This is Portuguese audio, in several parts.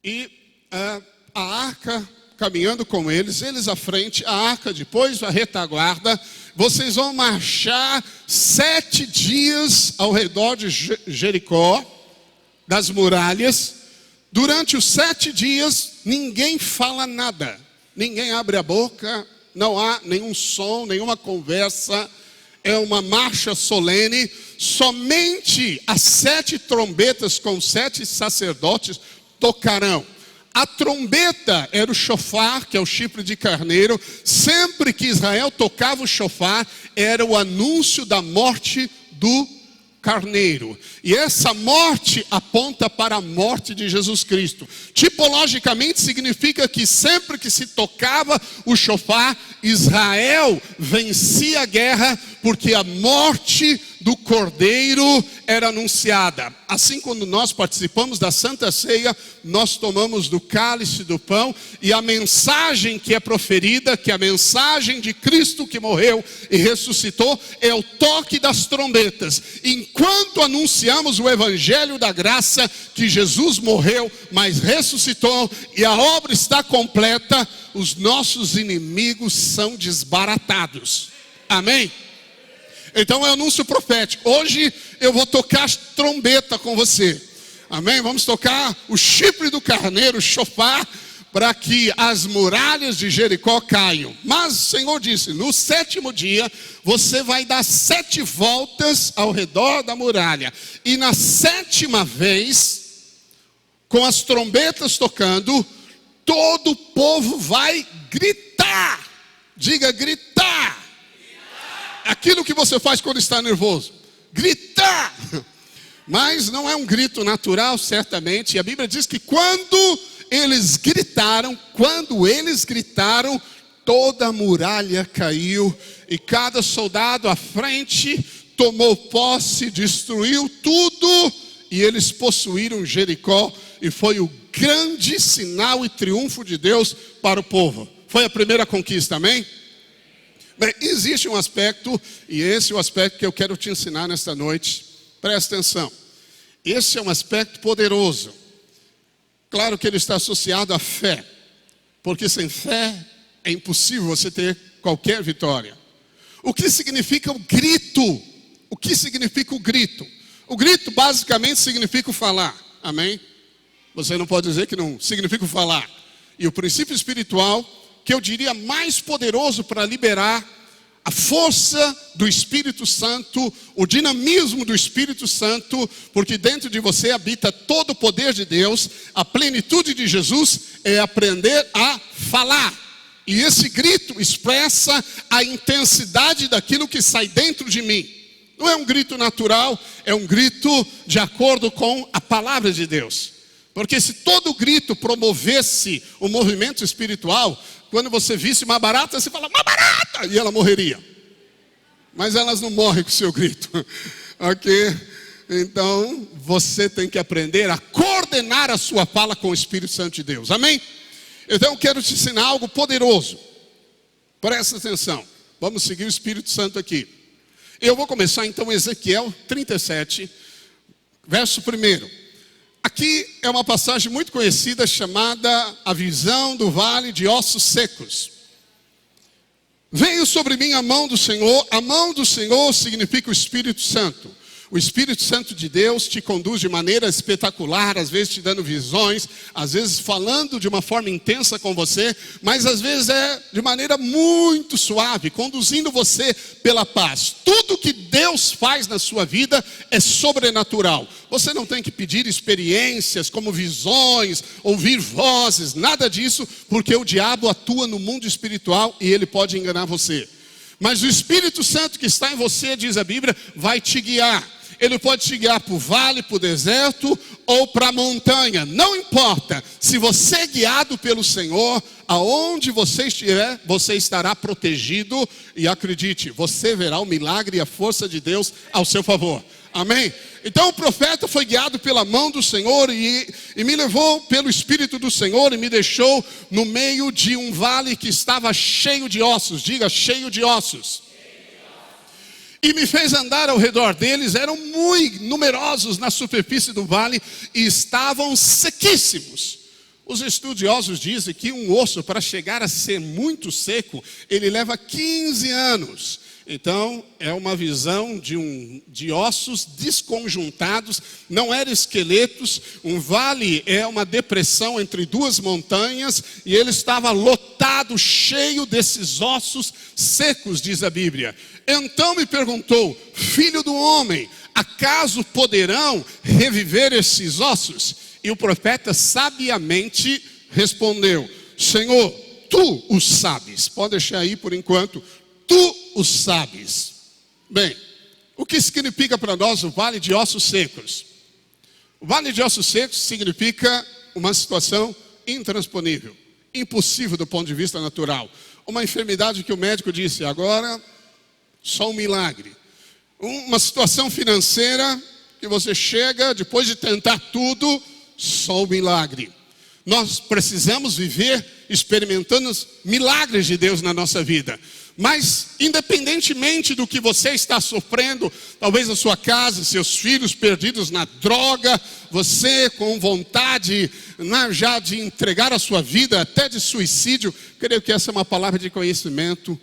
E a arca caminhando com eles à frente, a arca depois, a retaguarda. Vocês vão marchar 7 dias ao redor de Jericó, das muralhas. Durante os 7 dias, ninguém fala nada. Ninguém abre a boca, não há nenhum som, nenhuma conversa. É uma marcha solene. Somente as 7 trombetas com 7 sacerdotes tocarão. A trombeta era o chofar, que é o chifre de carneiro. Sempre que Israel tocava o chofar, era o anúncio da morte do carneiro. E essa morte aponta para a morte de Jesus Cristo. Tipologicamente significa que sempre que se tocava o chofar, Israel vencia a guerra, porque a morte do cordeiro era anunciada. Assim, quando nós participamos da Santa Ceia, nós tomamos do cálice do pão, e a mensagem que é proferida, que é a mensagem de Cristo que morreu e ressuscitou, é o toque das trombetas. Enquanto anunciamos o evangelho da graça, que Jesus morreu, mas ressuscitou, e a obra está completa, os nossos inimigos são desbaratados. Amém? Então é um anúncio profético. Hoje eu vou tocar trombeta com você. Amém? Vamos tocar o chifre do carneiro, o chofar, para que as muralhas de Jericó caiam. Mas o Senhor disse: no 7º dia, você vai dar 7 voltas ao redor da muralha. E na 7ª vez, com as trombetas tocando, todo o povo vai gritar. Diga, gritar. Aquilo que você faz quando está nervoso, gritar. Mas não é um grito natural, certamente. E a Bíblia diz que quando eles gritaram, toda a muralha caiu, e cada soldado à frente tomou posse, destruiu tudo, e eles possuíram Jericó, e foi o grande sinal e triunfo de Deus para o povo. Foi a primeira conquista, amém? Bem, existe um aspecto, e esse é o aspecto que eu quero te ensinar nesta noite. Presta atenção. Esse é um aspecto poderoso. Claro que ele está associado à fé, porque sem fé é impossível você ter qualquer vitória. O que significa o grito? O que significa o grito? O grito basicamente significa o falar, amém? Você não pode dizer que não significa o falar. E o princípio espiritual, que eu diria mais poderoso para liberar a força do Espírito Santo, o dinamismo do Espírito Santo, porque dentro de você habita todo o poder de Deus, a plenitude de Jesus, é aprender a falar. E esse grito expressa a intensidade daquilo que sai dentro de mim. Não é um grito natural, é um grito de acordo com a palavra de Deus. Porque se todo grito promovesse o movimento espiritual, quando você visse uma barata, você fala, uma barata! E ela morreria. Mas elas não morrem com o seu grito. Ok? Então, você tem que aprender a coordenar a sua fala com o Espírito Santo de Deus. Amém? Então, eu quero te ensinar algo poderoso. Presta atenção. Vamos seguir o Espírito Santo aqui. Eu vou começar então Ezequiel 37, verso 1. Aqui é uma passagem muito conhecida chamada a visão do vale de ossos secos. Veio sobre mim a mão do Senhor significa o Espírito Santo. O Espírito Santo de Deus te conduz de maneira espetacular, às vezes te dando visões, às vezes falando de uma forma intensa com você, mas às vezes é de maneira muito suave, conduzindo você pela paz. Tudo que Deus faz na sua vida é sobrenatural. Você não tem que pedir experiências como visões, ouvir vozes, nada disso, porque o diabo atua no mundo espiritual e ele pode enganar você. Mas o Espírito Santo que está em você, diz a Bíblia, vai te guiar. Ele pode te guiar para o vale, para o deserto ou para a montanha. Não importa. Se você é guiado pelo Senhor, aonde você estiver, você estará protegido. E acredite, você verá o milagre e a força de Deus ao seu favor. Amém? Então o profeta foi guiado pela mão do Senhor e me levou pelo Espírito do Senhor e me deixou no meio de um vale que estava cheio de ossos. Diga, cheio de ossos. E me fez andar ao redor deles, eram muito numerosos na superfície do vale e estavam sequíssimos. Os estudiosos dizem que um osso, para chegar a ser muito seco, ele leva 15 anos. Então, é uma visão de ossos desconjuntados, não eram esqueletos. Um vale é uma depressão entre duas montanhas, e ele estava lotado, cheio desses ossos secos, diz a Bíblia. Então me perguntou: filho do homem, acaso poderão reviver esses ossos? E o profeta sabiamente respondeu: Senhor, tu o sabes. Pode deixar aí por enquanto. Tu o sabes. Bem, o que significa para nós o vale de ossos secos? O vale de ossos secos significa uma situação intransponível, impossível do ponto de vista natural. Uma enfermidade que o médico disse: agora só um milagre. Uma situação financeira que você chega, depois de tentar tudo, só um milagre. Nós precisamos viver experimentando os milagres de Deus na nossa vida. Mas independentemente do que você está sofrendo, talvez a sua casa, seus filhos perdidos na droga, você com vontade já de entregar a sua vida, até de suicídio, creio que essa é uma palavra de conhecimento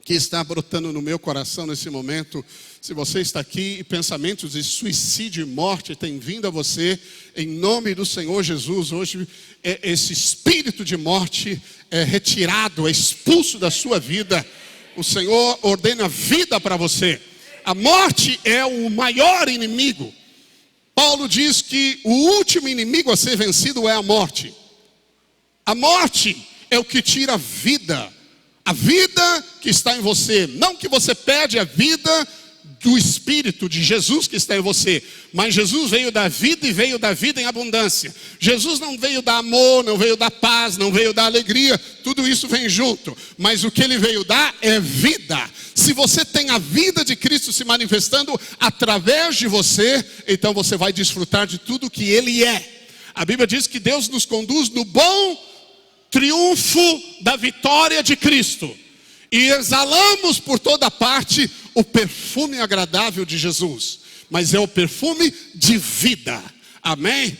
que está brotando no meu coração nesse momento. Se você está aqui e pensamentos de suicídio e morte têm vindo a você, em nome do Senhor Jesus, hoje esse espírito de morte é retirado, é expulso da sua vida. O Senhor ordena vida para você. A morte é o maior inimigo. Paulo diz que o último inimigo a ser vencido é a morte. A morte é o que tira a vida. A vida que está em você. Não que você perde a vida do Espírito de Jesus que está em você, mas Jesus veio dar vida e veio dar vida em abundância. Jesus não veio dar amor, não veio dar paz, não veio dar alegria, tudo isso vem junto, mas o que ele veio dar é vida. Se você tem a vida de Cristo se manifestando através de você, então você vai desfrutar de tudo que ele é. A Bíblia diz que Deus nos conduz no bom triunfo da vitória de Cristo, e exalamos por toda parte o perfume agradável de Jesus, mas é o perfume de vida. Amém?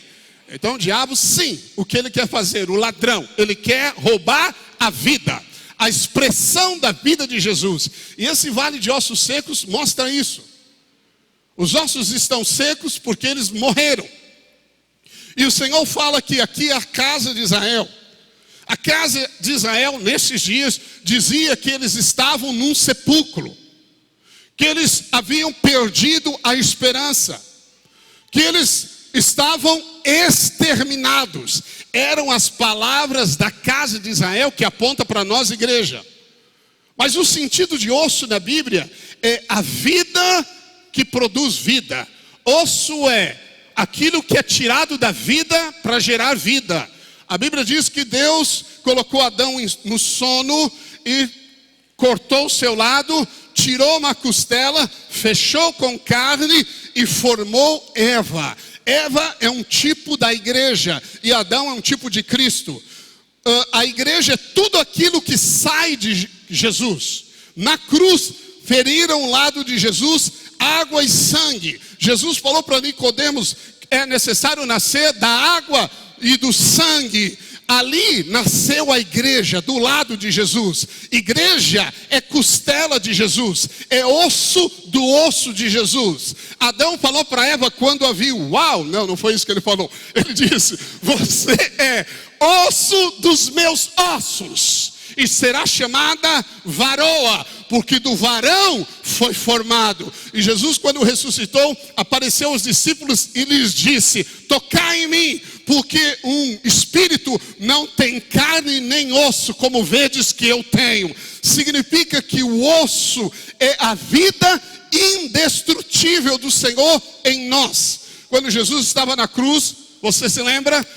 Então o diabo, sim, o que ele quer fazer? O ladrão, ele quer roubar a vida, a expressão da vida de Jesus. E esse vale de ossos secos mostra isso. Os ossos estão secos porque eles morreram. E o Senhor fala que aqui é a casa de Israel. A casa de Israel, nesses dias, dizia que eles estavam num sepulcro, que eles haviam perdido a esperança, que eles estavam exterminados. Eram as palavras da casa de Israel que aponta para nós, igreja. Mas o sentido de osso na Bíblia é a vida que produz vida. Osso é aquilo que é tirado da vida para gerar vida. A Bíblia diz que Deus colocou Adão no sono e cortou o seu lado, tirou uma costela, fechou com carne e formou Eva. Eva é um tipo da igreja e Adão é um tipo de Cristo. A igreja é tudo aquilo que sai de Jesus. Na cruz, feriram o lado de Jesus água e sangue. Jesus falou para Nicodemos: é necessário nascer da água e do sangue. Ali nasceu a igreja, do lado de Jesus. Igreja é costela de Jesus, é osso do osso de Jesus. Adão falou para Eva quando a viu: uau, não foi isso que ele falou. Ele disse: você é osso dos meus ossos, e será chamada varoa, porque do varão foi formado. E Jesus, quando ressuscitou, apareceu aos discípulos e lhes disse: tocai em mim, porque um espírito não tem carne nem osso, como vedes que eu tenho. Significa que o osso é a vida indestrutível do Senhor em nós. Quando Jesus estava na cruz, você se lembra?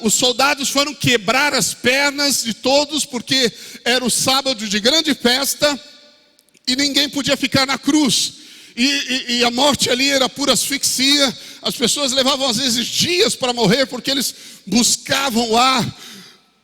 Os soldados foram quebrar as pernas de todos, porque era o sábado de grande festa e ninguém podia ficar na cruz. E a morte ali era por asfixia. As pessoas levavam às vezes dias para morrer, porque eles buscavam ar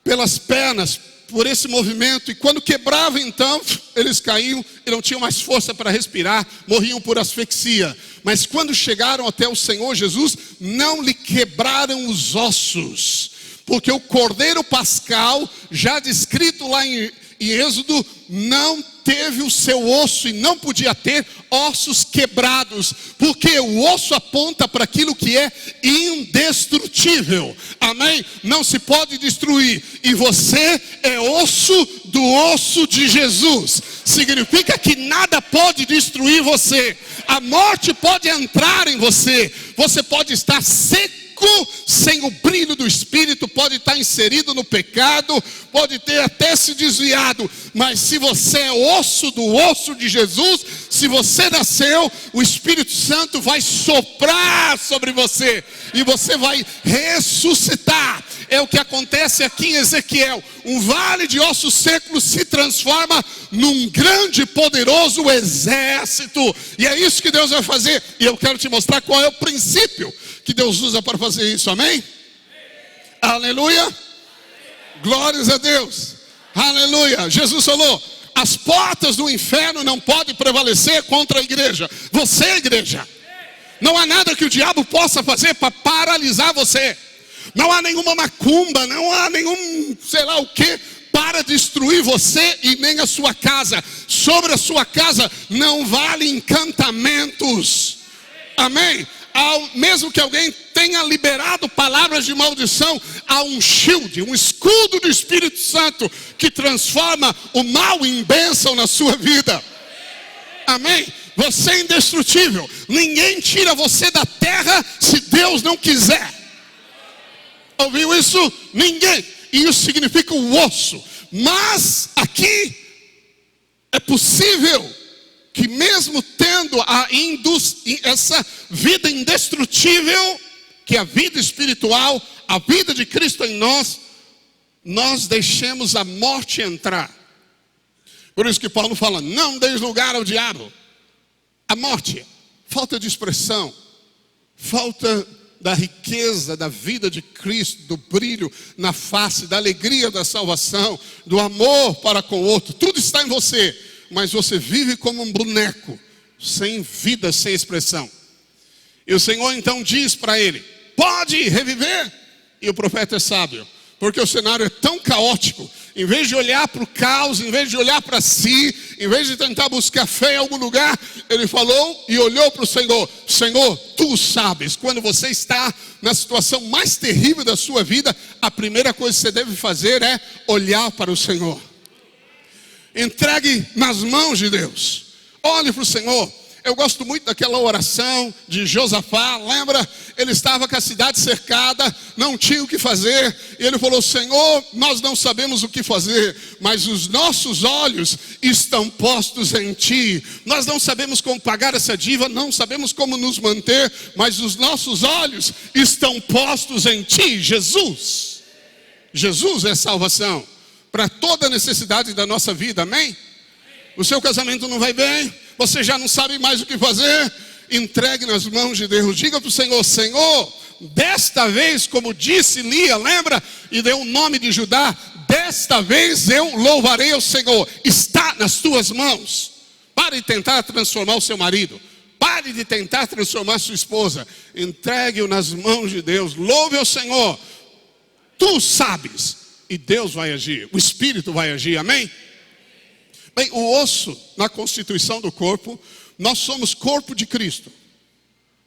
pelas pernas, por esse movimento. E quando quebravam, então, eles caíam e não tinham mais força para respirar, morriam por asfixia. Mas quando chegaram até o Senhor Jesus, não lhe quebraram os ossos. Porque o Cordeiro Pascal, já descrito lá em Êxodo, não teve o seu osso e não podia ter ossos quebrados, porque o osso aponta para aquilo que é indestrutível, amém? Não se pode destruir, e você é osso do osso de Jesus, significa que nada pode destruir você, a morte pode entrar em você, você pode estar seco, sem o brilho do Espírito, pode estar inserido no pecado, pode ter até se desviado, mas se você é osso do osso de Jesus, se você nasceu, o Espírito Santo vai soprar sobre você, e você vai ressuscitar. É o que acontece aqui em Ezequiel, um vale de ossos secos se transforma num grande e poderoso exército, e é isso que Deus vai fazer, e eu quero te mostrar qual é o princípio que Deus usa para fazer isso, amém? Aleluia, glórias a Deus, aleluia. Jesus falou, as portas do inferno não podem prevalecer contra a igreja, você é a igreja, não há nada que o diabo possa fazer para paralisar você, não há nenhuma macumba, não há nenhum sei lá o que para destruir você e nem a sua casa, sobre a sua casa não vale encantamentos, amém? Mesmo que alguém tenha liberado palavras de maldição, há um shield, um escudo do Espírito Santo que transforma o mal em bênção na sua vida, amém? Você é indestrutível, ninguém tira você da terra se Deus não quiser, ouviu isso? Ninguém, e isso significa o osso, mas aqui é possível que mesmo tendo essa vida indestrutível, que é a vida espiritual, a vida de Cristo em nós, nós deixemos a morte entrar. Por isso que Paulo fala, não deis lugar ao diabo. A morte, falta de expressão, falta da riqueza da vida de Cristo, do brilho na face, da alegria da salvação, do amor para com o outro, tudo está em você, mas você vive como um boneco, sem vida, sem expressão. E o Senhor então diz para ele, pode reviver? E o profeta é sábio, porque o cenário é tão caótico, em vez de olhar para o caos, em vez de olhar para si, em vez de tentar buscar fé em algum lugar, ele falou e olhou para o Senhor, Senhor, tu sabes, quando você está na situação mais terrível da sua vida, a primeira coisa que você deve fazer é olhar para o Senhor. Entregue nas mãos de Deus, olhe para o Senhor. Eu gosto muito daquela oração de Josafá, lembra? Ele estava com a cidade cercada, não tinha o que fazer, e ele falou, Senhor, nós não sabemos o que fazer, mas os nossos olhos estão postos em Ti. Nós não sabemos como pagar essa dívida, não sabemos como nos manter, mas os nossos olhos estão postos em Ti, Jesus. Jesus é salvação para toda necessidade da nossa vida, amém? O seu casamento não vai bem, você já não sabe mais o que fazer, entregue nas mãos de Deus, diga para o Senhor, Senhor, desta vez, como disse Lia, lembra? E deu o nome de Judá, desta vez eu louvarei ao Senhor, está nas tuas mãos. Pare de tentar transformar o seu marido, pare de tentar transformar sua esposa, entregue-o nas mãos de Deus, louve ao Senhor, tu sabes, e Deus vai agir, o Espírito vai agir, amém? Bem, o osso na constituição do corpo, nós somos corpo de Cristo.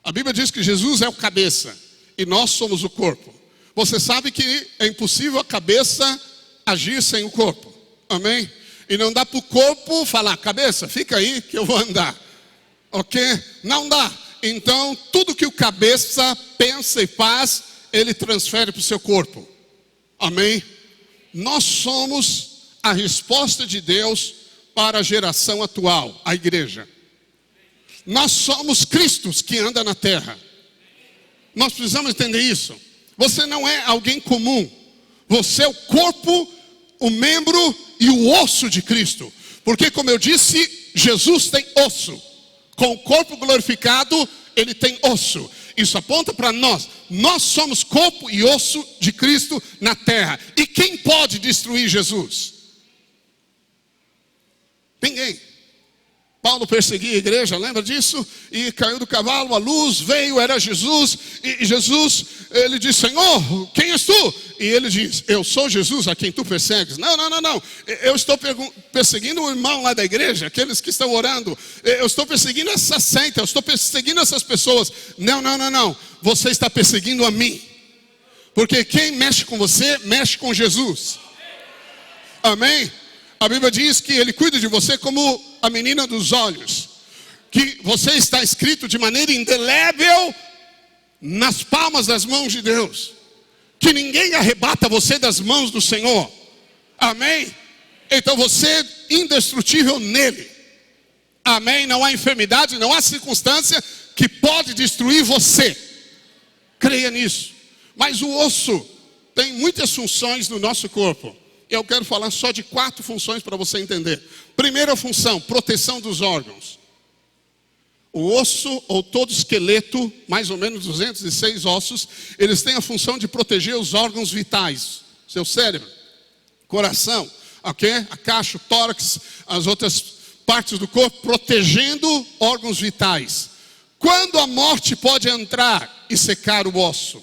A Bíblia diz que Jesus é o cabeça e nós somos o corpo. Você sabe que é impossível a cabeça agir sem o corpo, amém? E não dá para o corpo falar, cabeça, fica aí que eu vou andar, ok? Não dá. Então, tudo que o cabeça pensa e faz, ele transfere para o seu corpo, amém? Nós somos a resposta de Deus para a geração atual, a igreja. Nós somos Cristos que anda na terra. Nós precisamos entender isso. Você não é alguém comum. Você é o corpo, o membro e o osso de Cristo. Porque, como eu disse, Jesus tem osso. Com o corpo glorificado, ele tem osso. Isso aponta para nós. Nós somos corpo e osso de Cristo na terra. E quem pode destruir Jesus? Ninguém. Paulo perseguia a igreja, lembra disso? E caiu do cavalo, a luz veio, era Jesus. E Jesus, ele disse: Senhor, quem és tu? E ele diz: eu sou Jesus a quem tu persegues. Não. Eu estou perseguindo o irmão lá da igreja, aqueles que estão orando. Eu estou perseguindo essa seita, eu estou perseguindo essas pessoas. Não. Você está perseguindo a mim. Porque quem mexe com você, mexe com Jesus. Amém? A Bíblia diz que Ele cuida de você como a menina dos olhos. Que você está escrito de maneira indelével nas palmas das mãos de Deus. Que ninguém arrebata você das mãos do Senhor. Amém? Então você é indestrutível nele. Amém? Não há enfermidade, não há circunstância que pode destruir você. Creia nisso. Mas o osso tem muitas funções no nosso corpo. Eu quero falar só de 4 funções para você entender. Primeira função, proteção dos órgãos. O osso, ou todo esqueleto, mais ou menos 206 ossos, eles têm a função de proteger os órgãos vitais. Seu cérebro, coração, ok? A caixa, o tórax, as outras partes do corpo, protegendo órgãos vitais. Quando a morte pode entrar e secar o osso?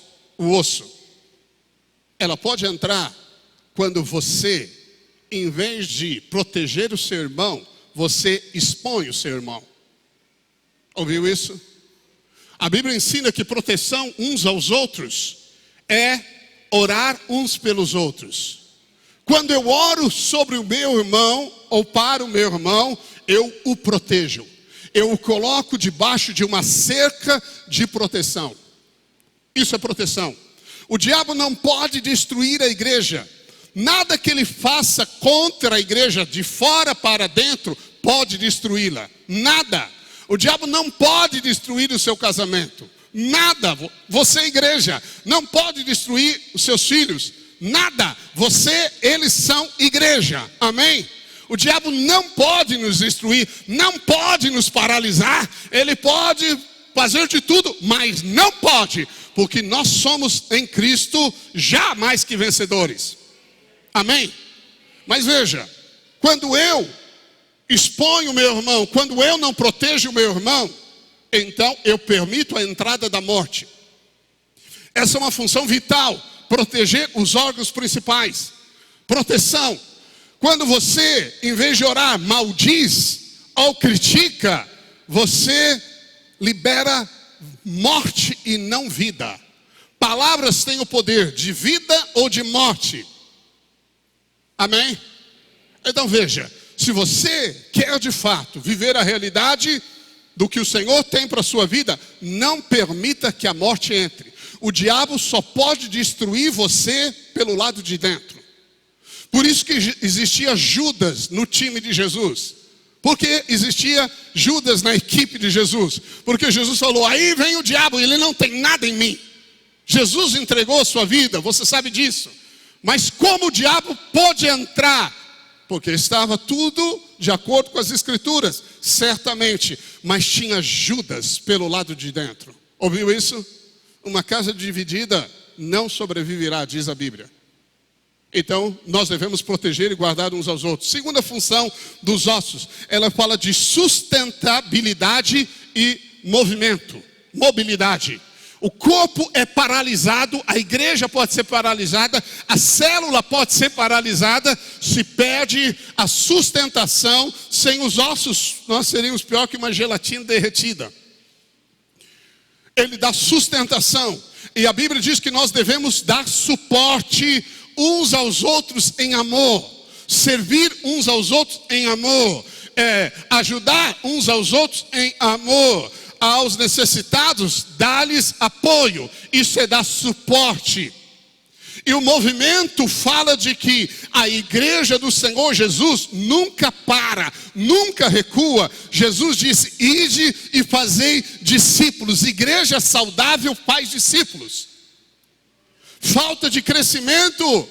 Ela pode entrar quando você, em vez de proteger o seu irmão, você expõe o seu irmão. Ouviu isso? A Bíblia ensina que proteção uns aos outros é orar uns pelos outros. Quando eu oro sobre o meu irmão, ou para o meu irmão, eu o protejo. Eu o coloco debaixo de uma cerca de proteção. Isso é proteção. O diabo não pode destruir a igreja. Nada que ele faça contra a igreja, de fora para dentro, pode destruí-la. Nada. O diabo não pode destruir o seu casamento. Nada. Você, igreja, não pode destruir os seus filhos. Nada. Eles são igreja. Amém? O diabo não pode nos destruir, não pode nos paralisar. Ele pode fazer de tudo, mas não pode, porque nós somos em Cristo já mais que vencedores. Amém? Mas veja, quando eu exponho o meu irmão, quando eu não protejo o meu irmão, então eu permito a entrada da morte. Essa é uma função vital, proteger os órgãos principais. Proteção. Quando você, em vez de orar, maldiz ou critica, você libera morte e não vida. Palavras têm o poder de vida ou de morte. Amém? Então veja, se você quer de fato viver a realidade do que o Senhor tem para a sua vida, não permita que a morte entre. O diabo só pode destruir você pelo lado de dentro. Por isso que existia Judas no time de Jesus. Por que existia Judas na equipe de Jesus? Porque Jesus falou: aí vem o diabo, ele não tem nada em mim. Jesus entregou a sua vida, você sabe disso. Mas como o diabo pôde entrar? Porque estava tudo de acordo com as escrituras, certamente. Mas tinha Judas pelo lado de dentro. Ouviu isso? Uma casa dividida não sobreviverá, diz a Bíblia. Então, nós devemos proteger e guardar uns aos outros. Segunda função dos ossos, ela fala de sustentabilidade e movimento, mobilidade. O corpo é paralisado, a igreja pode ser paralisada, a célula pode ser paralisada, se perde a sustentação. Sem os ossos, nós seríamos pior que uma gelatina derretida. Ele dá sustentação. E a Bíblia diz que nós devemos dar suporte uns aos outros em amor. Servir uns aos outros em amor. Ajudar uns aos outros em amor. Aos necessitados, dá-lhes apoio. Isso é dar suporte. E o movimento fala de que a igreja do Senhor Jesus nunca para, nunca recua. Jesus disse: ide e fazei discípulos. Igreja saudável faz discípulos. Falta de crescimento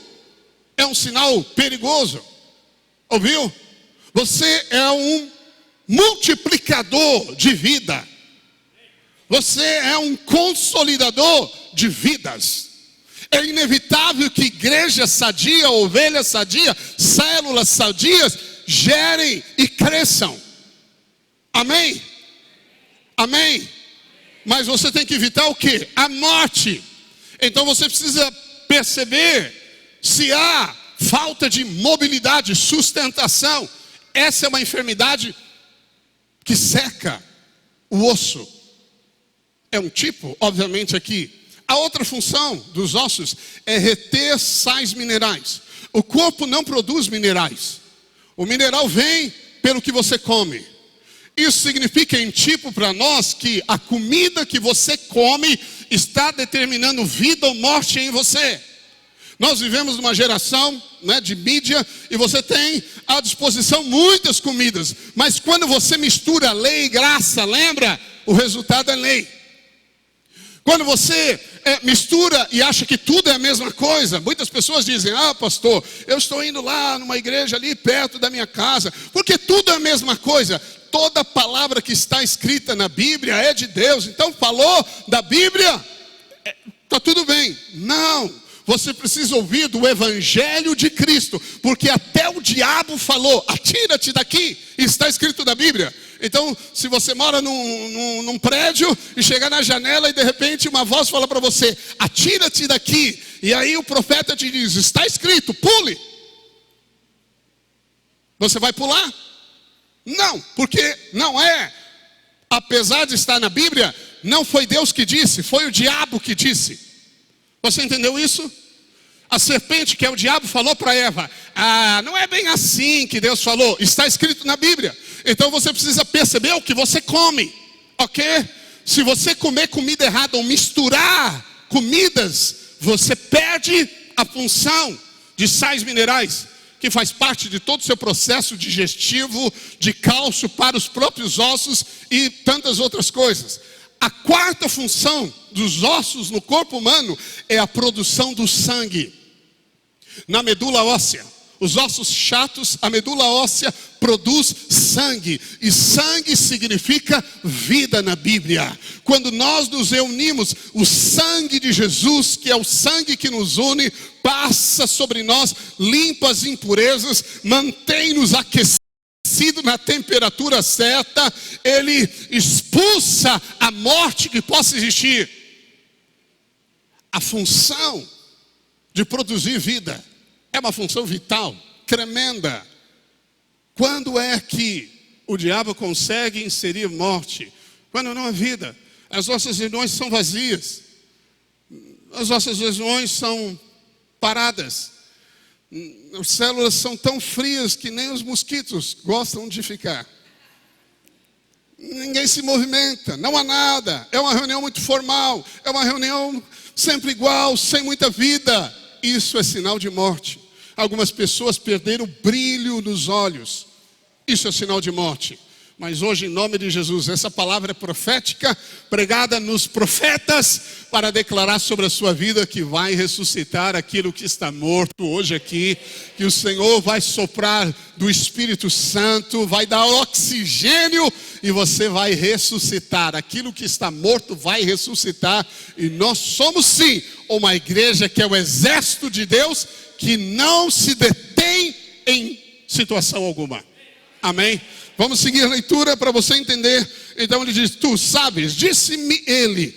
é um sinal perigoso. Ouviu? Você é um multiplicador de vida. Você é um consolidador de vidas. É inevitável que igreja sadia, ovelha sadia, células sadias gerem e cresçam. Amém? Amém? Mas você tem que evitar o quê? A morte. Então você precisa perceber se há falta de mobilidade, sustentação. Essa é uma enfermidade que seca o osso. É um tipo, obviamente, aqui. A outra função dos ossos é reter sais minerais. O corpo não produz minerais. O mineral vem pelo que você come. Isso significa em tipo para nós que a comida que você come está determinando vida ou morte em você. Nós vivemos numa geração, né, de mídia, e você tem à disposição muitas comidas. Mas quando você mistura lei e graça, lembra? O resultado é lei. Quando você mistura e acha que tudo é a mesma coisa, muitas pessoas dizem: ah, pastor, eu estou indo lá numa igreja ali perto da minha casa, porque tudo é a mesma coisa. Toda palavra que está escrita na Bíblia é de Deus, então falou da Bíblia, está tudo bem. Não, você precisa ouvir do Evangelho de Cristo, porque até o diabo falou: atira-te daqui, está escrito na Bíblia. Então, se você mora num prédio e chegar na janela e de repente uma voz fala para você: atira-te daqui, e aí o profeta te diz: está escrito, pule. Você vai pular? Não, porque não é, apesar de estar na Bíblia, não foi Deus que disse, foi o diabo que disse. Você entendeu isso? A serpente, que é o diabo, falou para Eva: ah, não é bem assim que Deus falou, está escrito na Bíblia. Então você precisa perceber o que você come, ok? Se você comer comida errada ou misturar comidas, você perde a função de sais minerais, que faz parte de todo o seu processo digestivo, de cálcio para os próprios ossos e tantas outras coisas. A quarta função dos ossos no corpo humano é a produção do sangue. Na medula óssea, os ossos chatos, a medula óssea produz sangue. E sangue significa vida na Bíblia. Quando nós nos reunimos, o sangue de Jesus, que é o sangue que nos une, passa sobre nós, limpa as impurezas, mantém-nos aquecidos na temperatura certa. Ele expulsa a morte que possa existir. A função de produzir vida é uma função vital, tremenda. Quando é que o diabo consegue inserir morte? Quando não há vida. As nossas reuniões são vazias. As nossas reuniões são paradas. As células são tão frias que nem os mosquitos gostam de ficar. Ninguém se movimenta, não há nada. É uma reunião muito formal, é uma reunião sempre igual, sem muita vida. Isso é sinal de morte. Algumas pessoas perderam o brilho nos olhos. Isso é sinal de morte. Mas hoje, em nome de Jesus, essa palavra é profética, pregada nos profetas, para declarar sobre a sua vida que vai ressuscitar aquilo que está morto hoje aqui, que o Senhor vai soprar do Espírito Santo, vai dar oxigênio e você vai ressuscitar. Aquilo que está morto vai ressuscitar. E nós somos sim uma igreja que é o exército de Deus, que não se detém em situação alguma. Amém? Vamos seguir a leitura para você entender. Então ele diz: tu sabes, disse-me ele,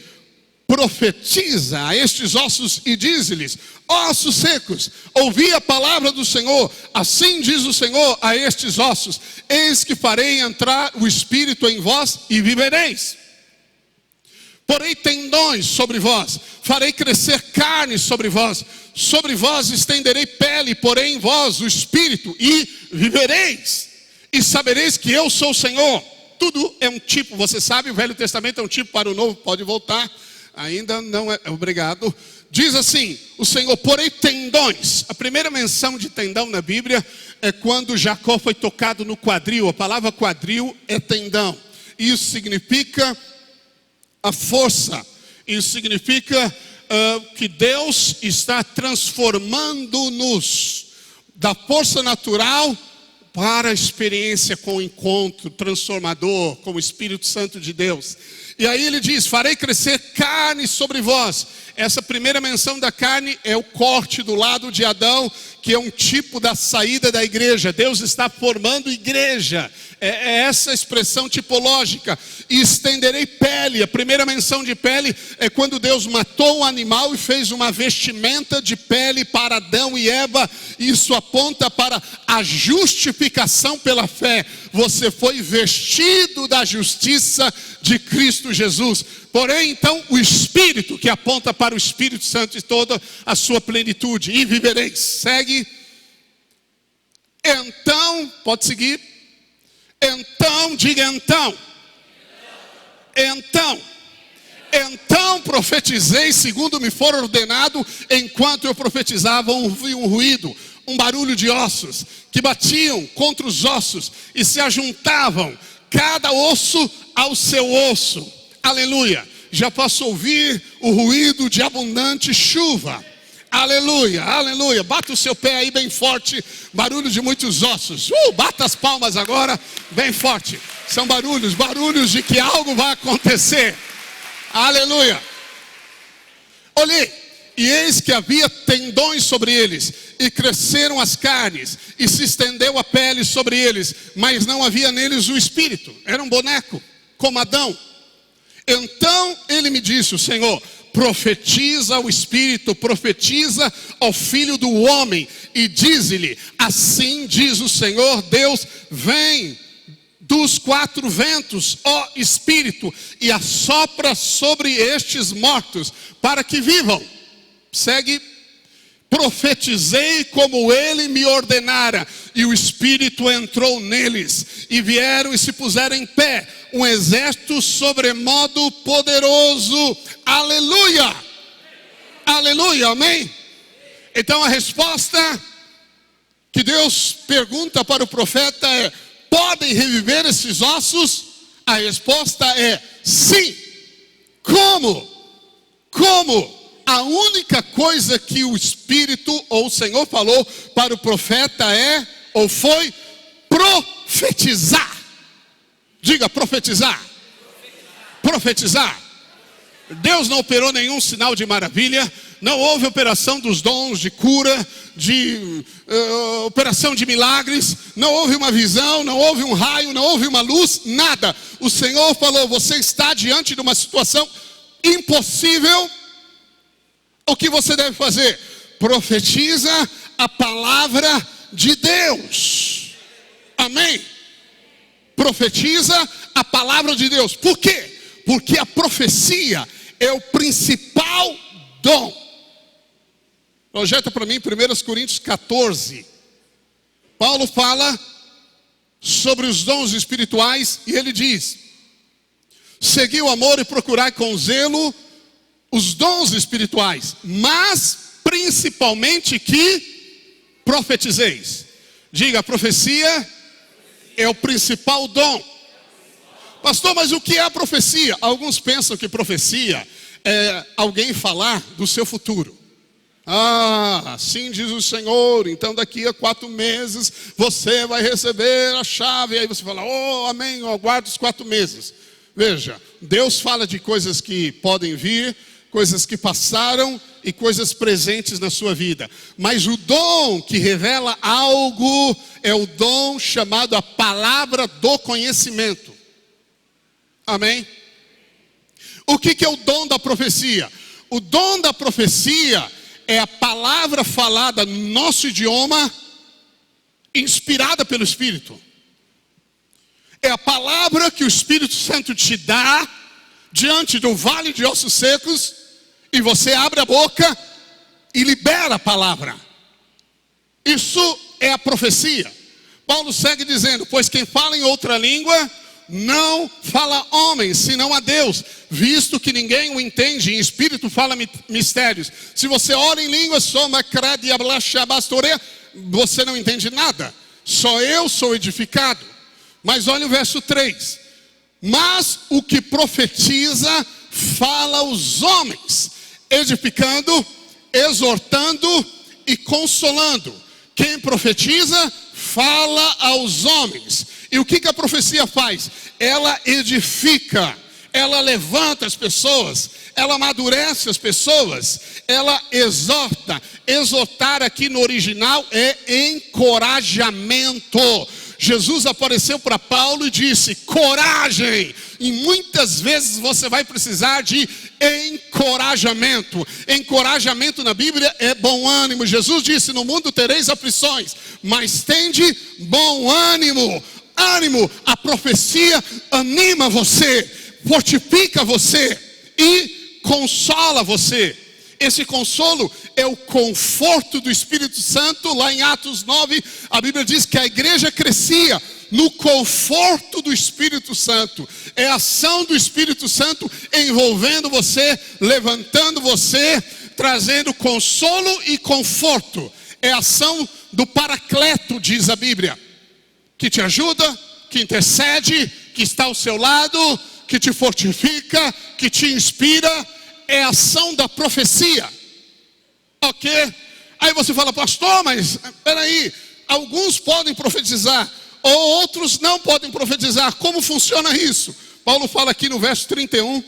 profetiza a estes ossos e dize-lhes: ossos secos, ouvi a palavra do Senhor. Assim diz o Senhor a estes ossos: eis que farei entrar o Espírito em vós e vivereis. Porei tendões sobre vós, farei crescer carne sobre vós estenderei pele, porém em vós o Espírito e vivereis. E sabereis que eu sou o Senhor. Tudo é um tipo, você sabe, o Velho Testamento é um tipo para o Novo, pode voltar. Ainda não é, obrigado. Diz assim, o Senhor: porém tendões. A primeira menção de tendão na Bíblia é quando Jacó foi tocado no quadril. A palavra quadril é tendão. Isso significa a força. Isso significa que Deus está transformando-nos da força natural para a experiência com o encontro transformador com o Espírito Santo de Deus. E aí ele diz: farei crescer carne sobre vós. Essa primeira menção da carne é o corte do lado de Adão, que é um tipo da saída da igreja. Deus está formando igreja. É essa expressão tipológica. E estenderei pele. A primeira menção de pele é quando Deus matou um animal e fez uma vestimenta de pele para Adão e Eva. Isso aponta para a justificação pela fé. Você foi vestido da justiça de Cristo Jesus. Porém, então, o Espírito, que aponta para o Espírito Santo e toda a sua plenitude. E vivereis. Segue. Então, pode seguir. Então, diga então. Então profetizei segundo me for ordenado. Enquanto eu profetizava, ouvi um ruído, um barulho de ossos que batiam contra os ossos e se ajuntavam, cada osso ao seu osso. Aleluia. Já posso ouvir o ruído de abundante chuva. Aleluia, aleluia. Bata o seu pé aí bem forte. Barulho de muitos ossos. Bata as palmas agora bem forte. São barulhos de que algo vai acontecer. Aleluia. Olhei, e eis que havia tendões sobre eles, e cresceram as carnes, e se estendeu a pele sobre eles, mas não havia neles o espírito. Era um boneco, como Adão. Então ele me disse, o Senhor: profetiza ao Espírito, profetiza ao Filho do Homem, e dize-lhe: assim diz o Senhor Deus, vem dos quatro ventos, ó Espírito, e assopra sobre estes mortos, para que vivam. Segue. Profetizei como ele me ordenara, e o Espírito entrou neles, e vieram e se puseram em pé, um exército sobremodo poderoso. Aleluia, aleluia, amém? Então a resposta que Deus pergunta para o profeta é: podem reviver esses ossos? A resposta é sim. Como? A única coisa que o Espírito ou o Senhor falou para o profeta foi profetizar. Diga, profetizar. Profetizar. Deus não operou nenhum sinal de maravilha. Não houve operação dos dons de cura, de operação de milagres. Não houve uma visão, não houve um raio, não houve uma luz, nada. O Senhor falou: você está diante de uma situação impossível. O que você deve fazer? Profetiza a palavra de Deus. Amém? Profetiza a palavra de Deus. Por quê? Porque a profecia é o principal dom. Projeta para mim 1 Coríntios 14. Paulo fala sobre os dons espirituais e ele diz: segui o amor e procurai com zelo os dons espirituais, mas principalmente que profetizeis. Diga, a profecia é o principal dom. Pastor, mas o que é a profecia? Alguns pensam que profecia é alguém falar do seu futuro. Assim diz o Senhor, então daqui a 4 meses você vai receber a chave. E aí você fala: oh, amém, eu aguardo os 4 meses. Veja, Deus fala de coisas que podem vir, coisas que passaram e coisas presentes na sua vida. Mas o dom que revela algo é o dom chamado a palavra do conhecimento. Amém? O que é o dom da profecia? O dom da profecia é a palavra falada no nosso idioma, inspirada pelo Espírito. É a palavra que o Espírito Santo te dá diante do vale de ossos secos, e você abre a boca e libera a palavra. Isso é a profecia. Paulo segue dizendo: pois quem fala em outra língua não fala homem, senão a Deus, visto que ninguém o entende, em espírito fala mistérios. Se você ora em língua, você não entende nada. Só eu sou edificado. Mas olha o verso 3. Mas o que profetiza fala aos homens, edificando, exortando e consolando. Quem profetiza fala aos homens. E o que a profecia faz? Ela edifica, ela levanta as pessoas, ela amadurece as pessoas, ela exorta. Exortar aqui no original é encorajamento. Jesus apareceu para Paulo e disse: coragem. E muitas vezes você vai precisar de encorajamento. Encorajamento na Bíblia é bom ânimo. Jesus disse: no mundo tereis aflições, mas tende bom ânimo. Ânimo, a profecia anima você, fortifica você e consola você. Esse consolo é o conforto do Espírito Santo. Lá em Atos 9, a Bíblia diz que a igreja crescia no conforto do Espírito Santo. É a ação do Espírito Santo envolvendo você, levantando você, trazendo consolo e conforto. É a ação do Paracleto, diz a Bíblia, que te ajuda, que intercede, que está ao seu lado, que te fortifica, que te inspira. É a ação da profecia. Ok? Aí você fala: pastor, mas peraí, alguns podem profetizar, ou outros não podem profetizar. Como funciona isso? Paulo fala aqui no verso 31, 1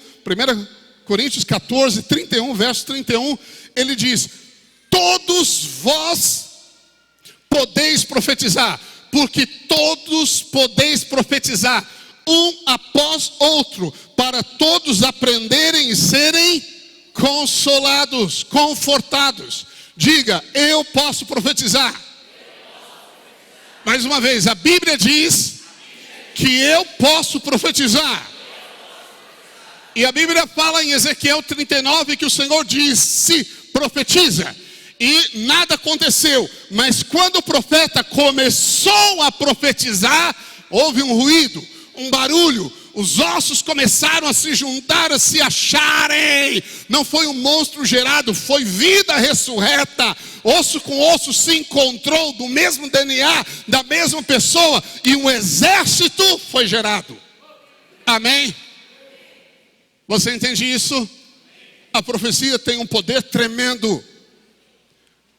Coríntios 14, 31, verso 31, ele diz: todos vós podeis profetizar, porque todos podeis profetizar, um após outro, para todos aprenderem e serem consolados, confortados. Diga: eu posso profetizar. Mais uma vez, a Bíblia diz que eu posso profetizar. E a Bíblia fala em Ezequiel 39 que o Senhor disse: profetiza. E nada aconteceu. Mas quando o profeta começou a profetizar, houve um ruído, um barulho. Os ossos começaram a se juntar, a se acharem. Não foi um monstro gerado, foi vida ressurreta. Osso com osso se encontrou, do mesmo DNA, da mesma pessoa, e um exército foi gerado. Amém? Você entende isso? A profecia tem um poder tremendo.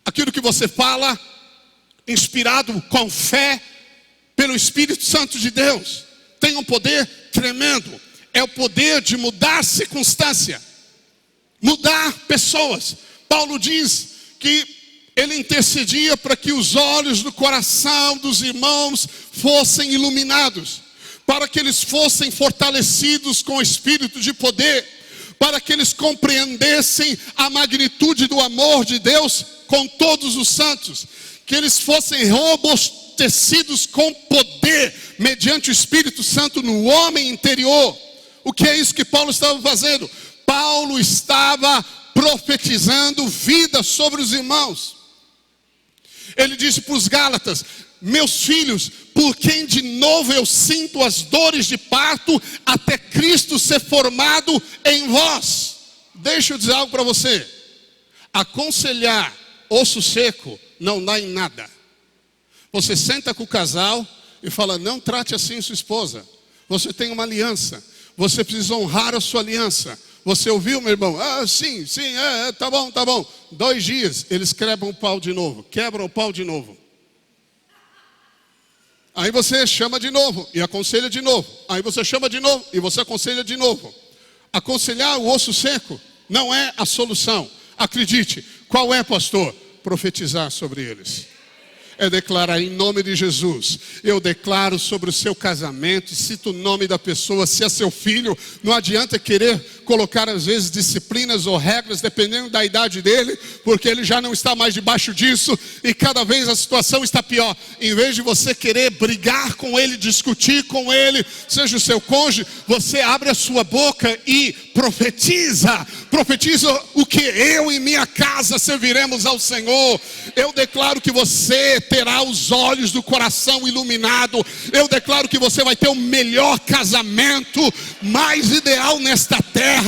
Aquilo que você fala, inspirado com fé pelo Espírito Santo de Deus, tem um poder tremendo. É o poder de mudar circunstância, mudar pessoas. Paulo diz que ele intercedia para que os olhos do coração dos irmãos fossem iluminados, para que eles fossem fortalecidos com o espírito de poder, para que eles compreendessem a magnitude do amor de Deus com todos os santos, que eles fossem robustecidos com poder, mediante o Espírito Santo no homem interior. O que é isso que Paulo estava fazendo? Paulo estava profetizando vida sobre os irmãos. Ele disse para os Gálatas: meus filhos, por quem de novo eu sinto as dores de parto, até Cristo ser formado em vós. Deixa eu dizer algo para você. Aconselhar osso seco não dá em nada. Você senta com o casal e fala: não trate assim sua esposa. Você tem uma aliança, você precisa honrar a sua aliança. Você ouviu, meu irmão? Ah, sim, tá bom. 2 dias, eles quebram o pau de novo. Aí você chama de novo e aconselha de novo. Aí você chama de novo e você aconselha de novo. Aconselhar o osso seco não é a solução. Acredite. Qual é, pastor? Profetizar sobre eles. É declarar em nome de Jesus. Eu declaro sobre o seu casamento, cito o nome da pessoa, se é seu filho. Não adianta querer colocar às vezes disciplinas ou regras, dependendo da idade dele, porque ele já não está mais debaixo disso, e cada vez a situação está pior. Em vez de você querer brigar com ele, discutir com ele, seja o seu cônjuge, você abre a sua boca e profetiza o que? Eu e minha casa serviremos ao Senhor. Eu declaro que você terá os olhos do coração iluminado. Eu declaro que você vai ter o melhor casamento, mais ideal nesta terra.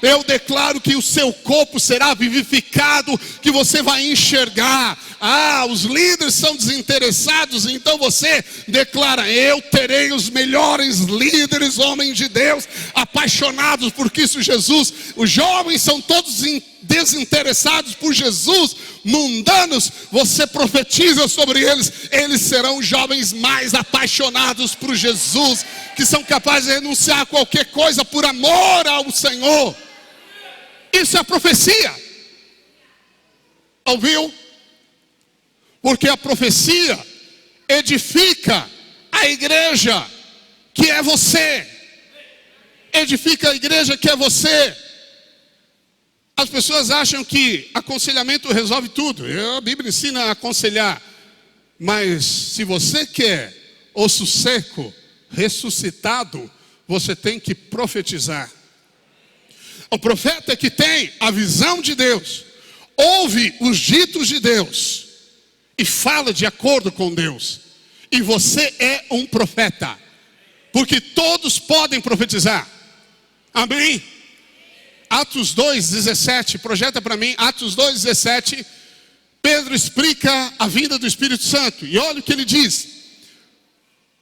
Eu declaro que o seu corpo será vivificado, que você vai enxergar. Os líderes são desinteressados, então você declara: eu terei os melhores líderes, homens de Deus, apaixonados por Cristo Jesus. Os jovens são todos desinteressados por Jesus, mundanos. Você profetiza sobre eles, eles serão jovens mais apaixonados por Jesus, que são capazes de renunciar a qualquer coisa por amor ao Senhor. Isso é a profecia. Ouviu? Porque a profecia edifica a igreja, que é você. Edifica a igreja, que é você. As pessoas acham que aconselhamento resolve tudo. A Bíblia ensina a aconselhar. Mas se você quer osso seco ressuscitado, você tem que profetizar. O profeta que tem a visão de Deus, ouve os ditos de Deus e fala de acordo com Deus. E você é um profeta, porque todos podem profetizar. Amém? Atos 2:17, projeta para mim, Atos 2:17. Pedro explica a vinda do Espírito Santo, e olha o que ele diz: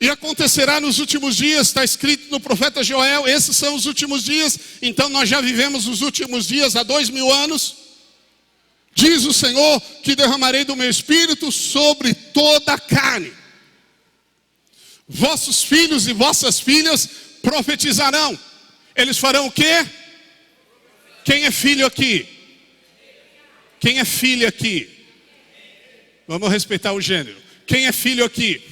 e acontecerá nos últimos dias, está escrito no profeta Joel, esses são os últimos dias. Então nós já vivemos os últimos dias há 2000 anos. Diz o Senhor que derramarei do meu Espírito sobre toda a carne. Vossos filhos e vossas filhas profetizarão. Eles farão o quê? Quem é filho aqui? Quem é filha aqui? Vamos respeitar o gênero. Quem é filho aqui?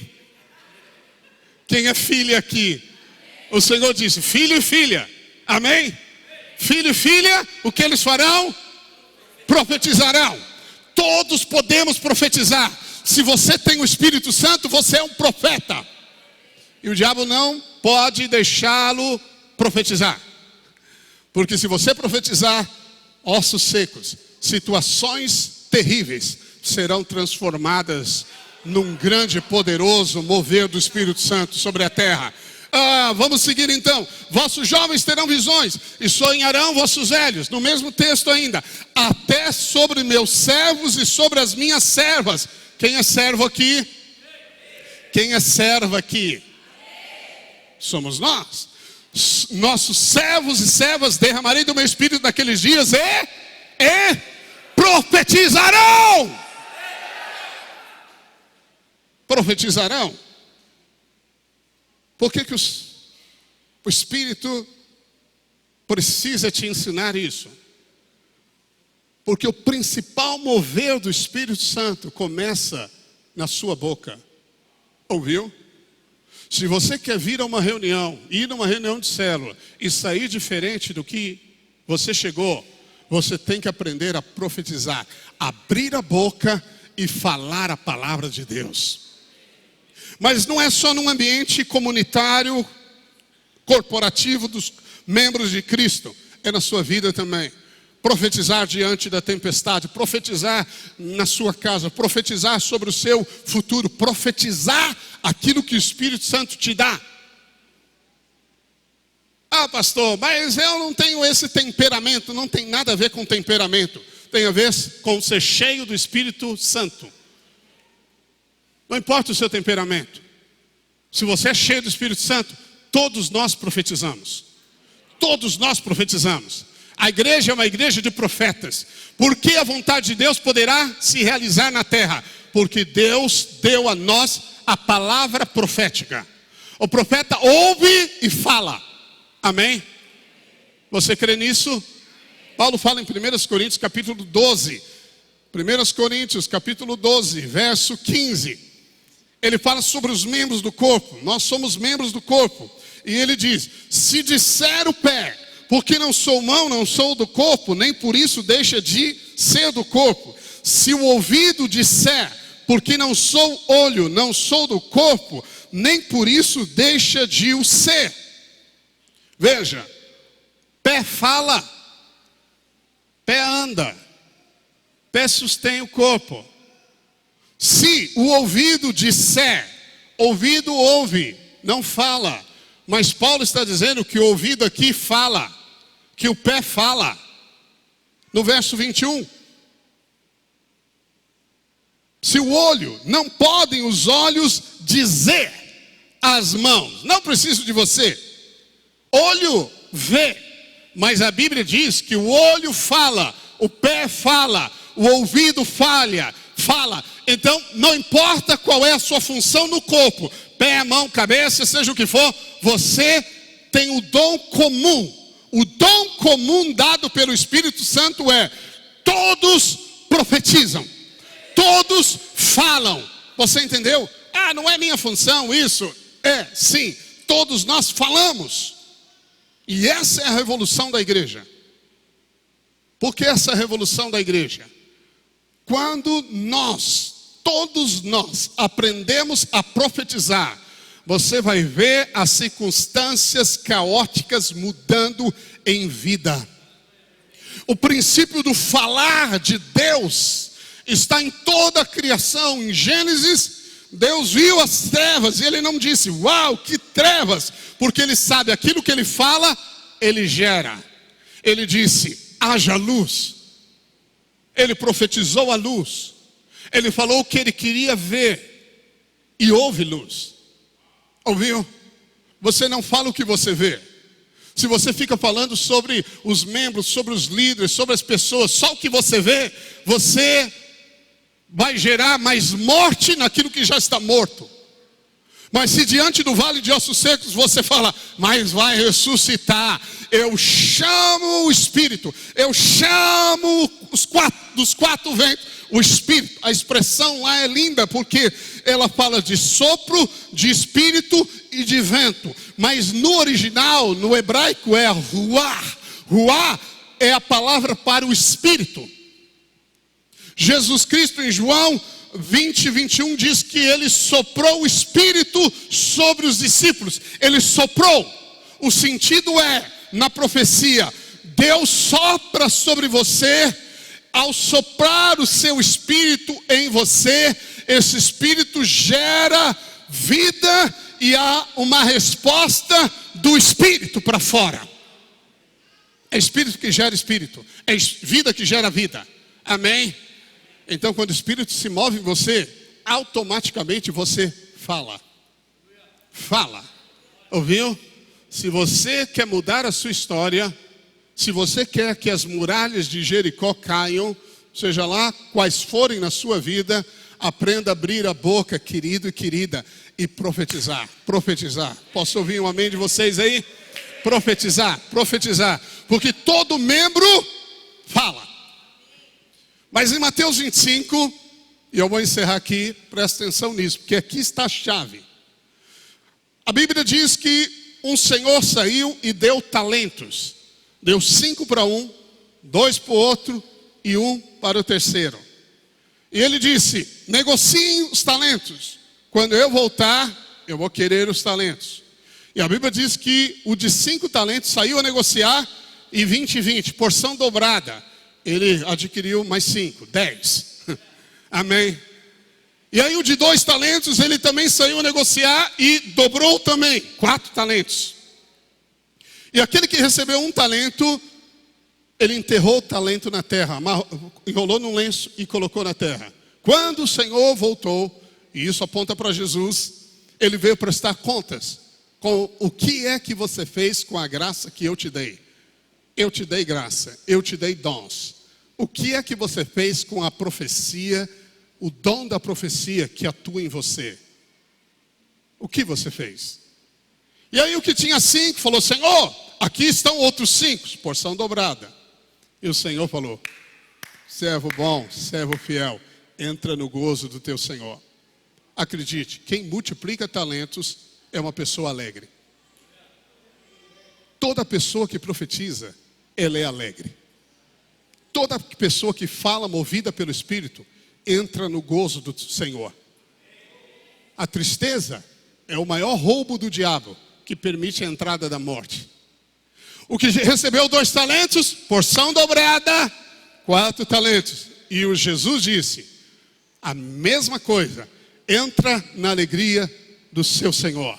Quem é filha aqui? O Senhor disse, filho e filha. Amém? Filho e filha, o que eles farão? Profetizarão. Todos podemos profetizar. Se você tem o Espírito Santo, você é um profeta. E o diabo não pode deixá-lo profetizar. Porque se você profetizar, ossos secos, situações terríveis serão transformadas num grande e poderoso mover do Espírito Santo sobre a terra. Vamos seguir então. Vossos jovens terão visões e sonharão vossos velhos. No mesmo texto ainda. Até sobre meus servos e sobre as minhas servas. Quem é servo aqui? Quem é serva aqui? Somos nós. Nossos servos e servas derramarei do meu Espírito naqueles dias e profetizarão. Profetizarão. Por que o Espírito precisa te ensinar isso? Porque o principal mover do Espírito Santo começa na sua boca. Ouviu? Se você quer vir a uma reunião, ir a uma reunião de célula e sair diferente do que você chegou, você tem que aprender a profetizar, abrir a boca e falar a palavra de Deus. Mas não é só num ambiente comunitário, corporativo dos membros de Cristo, é na sua vida também. Profetizar diante da tempestade, profetizar na sua casa, profetizar sobre o seu futuro, profetizar aquilo que o Espírito Santo te dá. Pastor, mas eu não tenho esse temperamento. Não tem nada a ver com temperamento, tem a ver com ser cheio do Espírito Santo. Não importa o seu temperamento, se você é cheio do Espírito Santo, todos nós profetizamos. Todos nós profetizamos. A igreja é uma igreja de profetas. Porque a vontade de Deus poderá se realizar na terra? Porque Deus deu a nós a palavra profética. O profeta ouve e fala. Amém? Você crê nisso? Paulo fala em 1 Coríntios capítulo 12. 1 Coríntios capítulo 12, verso 15. Ele fala sobre os membros do corpo. Nós somos membros do corpo. E ele diz, se disser o pé, porque não sou mão, não sou do corpo, nem por isso deixa de ser do corpo. Se o ouvido disser, porque não sou olho, não sou do corpo, nem por isso deixa de o ser. Veja, pé fala, pé anda, pé sustém o corpo. Se o ouvido disser, ouvido ouve, não fala. Mas Paulo está dizendo que o ouvido aqui fala, que o pé fala. No verso 21. Se o olho, não podem os olhos dizer às mãos, não preciso de você. Olho vê, mas a Bíblia diz que o olho fala, o pé fala, o ouvido fala. Então não importa qual é a sua função no corpo, pé, mão, cabeça, seja o que for, você tem o dom comum. O dom comum dado pelo Espírito Santo é: todos profetizam, todos falam. Você entendeu? Não é minha função isso. sim, todos nós falamos. E essa é a revolução da igreja. Por que essa revolução da igreja? Quando todos nós aprendemos a profetizar, você vai ver as circunstâncias caóticas mudando em vida. O princípio do falar de Deus está em toda a criação. Em Gênesis, Deus viu as trevas e Ele não disse, uau, que trevas, porque Ele sabe, aquilo que Ele fala, Ele gera. Ele disse, haja luz. Ele profetizou a luz. Ele falou o que Ele queria ver e houve luz. Ouviu? Você não fala o que você vê. Se você fica falando sobre os membros, sobre os líderes, sobre as pessoas, só o que você vê, você vai gerar mais morte naquilo que já está morto. Mas se diante do vale de ossos secos você fala, mas vai ressuscitar, eu chamo o Espírito, eu chamo dos quatro ventos, o Espírito. A expressão lá é linda, porque ela fala de sopro, de Espírito e de vento. Mas no original, no hebraico é ruá. Ruá é a palavra para o Espírito. Jesus Cristo em João 20, 21 diz que Ele soprou o Espírito sobre os discípulos. Ele soprou. O sentido é, na profecia, Deus sopra sobre você. Ao soprar o seu Espírito em você, esse Espírito gera vida e há uma resposta do Espírito para fora. É Espírito que gera Espírito, é vida que gera vida. Amém? Então, quando o Espírito se move em você, automaticamente você fala. Fala. Ouviu? Se você quer mudar a sua história, se você quer que as muralhas de Jericó caiam, seja lá quais forem na sua vida, aprenda a abrir a boca, querido e querida, e profetizar. Profetizar. Posso ouvir um amém de vocês aí? Profetizar, profetizar. Porque todo membro fala. Mas em Mateus 25, e eu vou encerrar aqui, presta atenção nisso, porque aqui está a chave. A Bíblia diz que um senhor saiu e deu talentos. Deu 5 para um, 2 para o outro e 1 para o terceiro. E ele disse, negociem os talentos. Quando eu voltar, eu vou querer os talentos. E a Bíblia diz que o de 5 talentos saiu a negociar e 20, porção dobrada. Ele adquiriu mais 5, 10. Amém. E aí o de 2 talentos, ele também saiu a negociar e dobrou também, 4 talentos. E aquele que recebeu 1 talento, ele enterrou o talento na terra, enrolou num lenço e colocou na terra. Quando o Senhor voltou, e isso aponta para Jesus, ele veio prestar contas com o que é que você fez com a graça que eu te dei. Eu te dei graça, eu te dei dons. O que é que você fez com a profecia, o dom da profecia que atua em você? O que você fez? E aí o que tinha 5 falou, Senhor, aqui estão outros 5, porção dobrada. E o Senhor falou, servo bom, servo fiel, entra no gozo do teu Senhor. Acredite, quem multiplica talentos é uma pessoa alegre. Toda pessoa que profetiza, ela é alegre. Toda pessoa que fala movida pelo Espírito, entra no gozo do Senhor. A tristeza é o maior roubo do diabo, que permite a entrada da morte. O que recebeu 2 talentos, porção dobrada, 4 talentos. E o Jesus disse, a mesma coisa, entra na alegria do seu Senhor.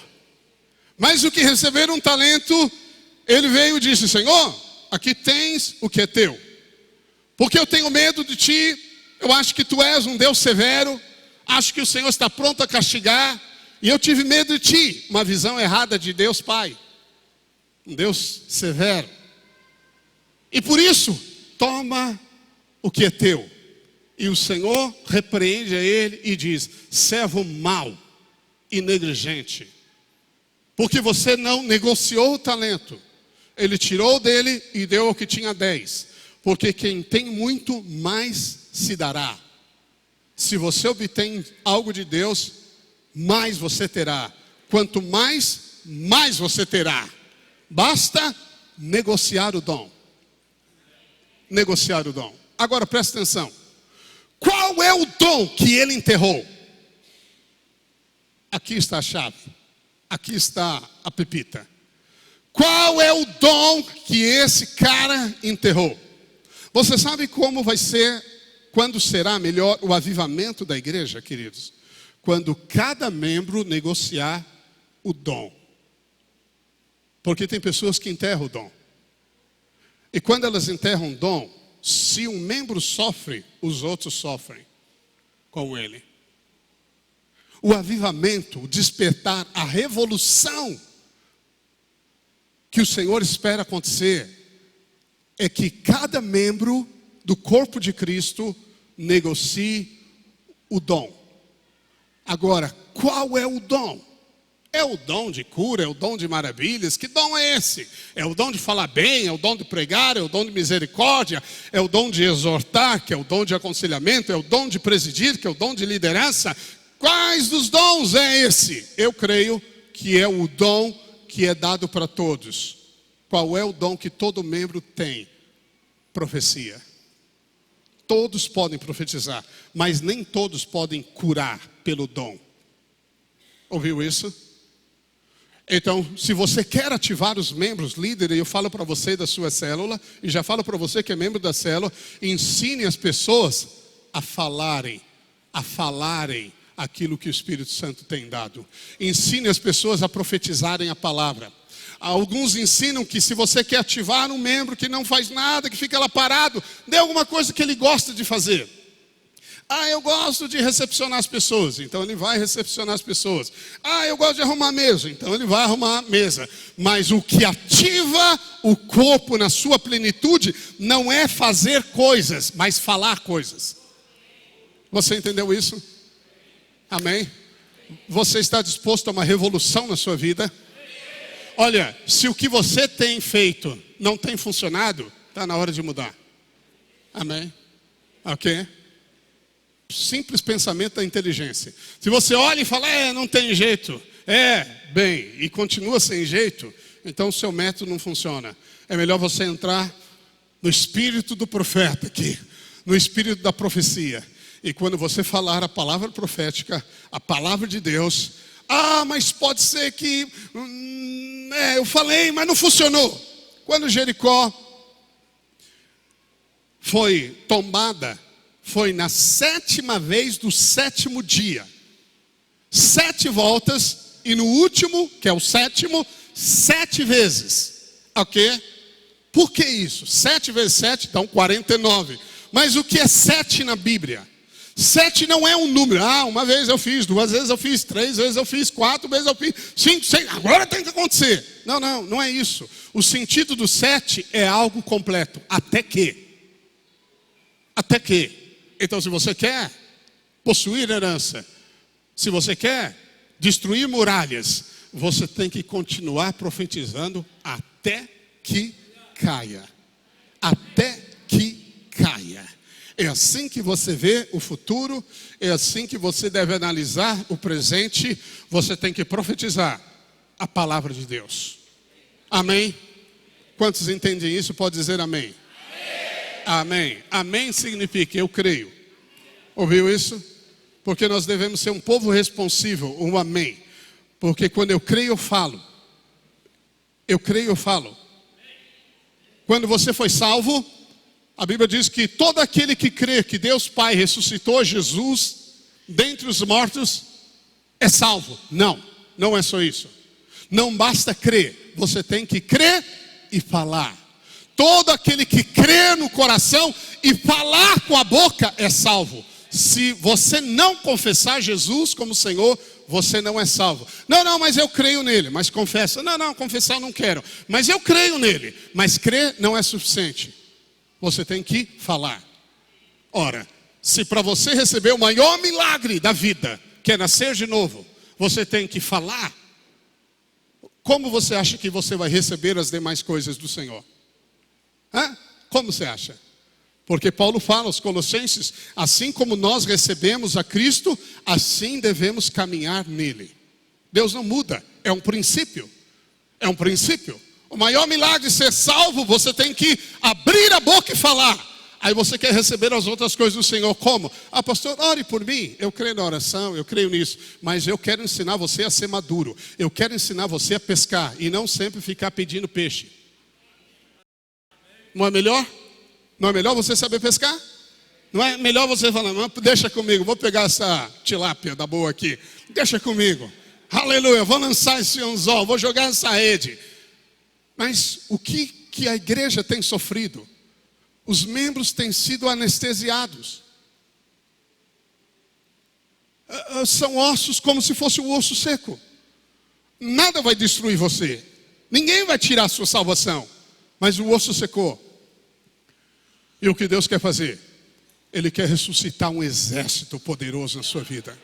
Mas o que receberam 1 talento, ele veio e disse, Senhor, aqui tens o que é teu. Porque eu tenho medo de ti, eu acho que tu és um Deus severo, acho que o Senhor está pronto a castigar, e eu tive medo de ti, uma visão errada de Deus Pai, um Deus severo. E por isso, toma o que é teu. E o Senhor repreende a ele e diz, servo mau e negligente, porque você não negociou o talento, ele tirou dele e deu ao que tinha 10. Porque quem tem muito, mais se dará. Se você obtém algo de Deus, mais você terá. Quanto mais, mais você terá. Basta negociar o dom. Negociar o dom. Agora presta atenção. Qual é o dom que ele enterrou? Aqui está a chave. Aqui está a pepita. Qual é o dom que esse cara enterrou? Você sabe como vai ser, quando será melhor o avivamento da igreja, queridos? Quando cada membro negociar o dom. Porque tem pessoas que enterram o dom. E quando elas enterram o dom, se um membro sofre, os outros sofrem com ele. O avivamento, o despertar, a revolução que o Senhor espera acontecer é que cada membro do corpo de Cristo negocie o dom. Agora, qual é o dom? É o dom de cura, é o dom de maravilhas. Que dom é esse? É o dom de falar bem, é o dom de pregar, é o dom de misericórdia, é o dom de exortar, que é o dom de aconselhamento, é o dom de presidir, que é o dom de liderança. Quais dos dons é esse? Eu creio que é o dom que é dado para todos. Qual é o dom que todo membro tem? Profecia. Todos podem profetizar, mas nem todos podem curar pelo dom. Ouviu isso? Então, se você quer ativar os membros líderes, eu falo para você da sua célula, e já falo para você que é membro da célula, ensine as pessoas a falarem aquilo que o Espírito Santo tem dado. Ensine as pessoas a profetizarem a palavra. Alguns ensinam que se você quer ativar um membro que não faz nada, que fica lá parado, dê alguma coisa que ele gosta de fazer. Eu gosto de recepcionar as pessoas, então ele vai recepcionar as pessoas. Eu gosto de arrumar mesa, então ele vai arrumar a mesa. Mas o que ativa o corpo na sua plenitude não é fazer coisas, mas falar coisas. Você entendeu isso? Amém? Você está disposto a uma revolução na sua vida? Olha, se o que você tem feito não tem funcionado, está na hora de mudar. Amém? Ok? Simples pensamento da inteligência. Se você olha e fala, não tem jeito. Bem, e continua sem jeito, então o seu método não funciona. É melhor você entrar no espírito do profeta aqui, no espírito da profecia. E quando você falar a palavra profética, a palavra de Deus, mas pode ser que eu falei, mas não funcionou. Quando Jericó foi tombada, foi na 7ª vez do 7º dia. 7 voltas, e no último, que é o 7º, 7 vezes. Ok? Por que isso? 7 vezes 7, então 49. Mas o que é 7 na Bíblia? 7 não é um número. Uma vez eu fiz, 2 vezes eu fiz, 3 vezes eu fiz, 4 vezes eu fiz, 5, 6, agora tem que acontecer. Não é isso. O sentido do 7 é algo completo. Até que. Então, se você quer possuir herança, se você quer destruir muralhas, você tem que continuar profetizando até que caia. Até que caia. É assim que você vê o futuro, é assim que você deve analisar o presente. Você tem que profetizar a palavra de Deus. Amém? Quantos entendem isso? Pode dizer amém. Amém. Amém significa eu creio. Ouviu isso? Porque nós devemos ser um povo responsível, um amém. Porque quando eu creio, eu falo. Eu creio, eu falo. Quando você foi salvo, a Bíblia diz que todo aquele que crê que Deus Pai ressuscitou Jesus dentre os mortos é salvo. Não é só isso. Não basta crer, você tem que crer e falar. Todo aquele que crê no coração e falar com a boca é salvo. Se você não confessar Jesus como Senhor, você não é salvo. Não, mas eu creio nele. Mas confessa. Não, confessar eu não quero. Mas eu creio nele. Mas crer não é suficiente. Você tem que falar. Ora, se para você receber o maior milagre da vida, que é nascer de novo, você tem que falar, como você acha que você vai receber as demais coisas do Senhor? Como você acha? Porque Paulo fala aos Colossenses, assim como nós recebemos a Cristo, assim devemos caminhar nele. Deus não muda, é um princípio. É um princípio. O maior milagre de ser salvo, você tem que abrir a boca e falar. Aí você quer receber as outras coisas do Senhor. Como? Ah, pastor, ore por mim. Eu creio na oração, eu creio nisso. Mas eu quero ensinar você a ser maduro. Eu quero ensinar você a pescar. E não sempre ficar pedindo peixe. Não é melhor? Não é melhor você saber pescar? Não é melhor você falar, deixa comigo, vou pegar essa tilápia da boa aqui. Deixa comigo. Aleluia, vou lançar esse anzol, vou jogar essa rede. Mas o que a igreja tem sofrido? Os membros têm sido anestesiados. São ossos como se fosse um osso seco. Nada vai destruir você. Ninguém vai tirar a sua salvação. Mas o osso secou. E o que Deus quer fazer? Ele quer ressuscitar um exército poderoso na sua vida.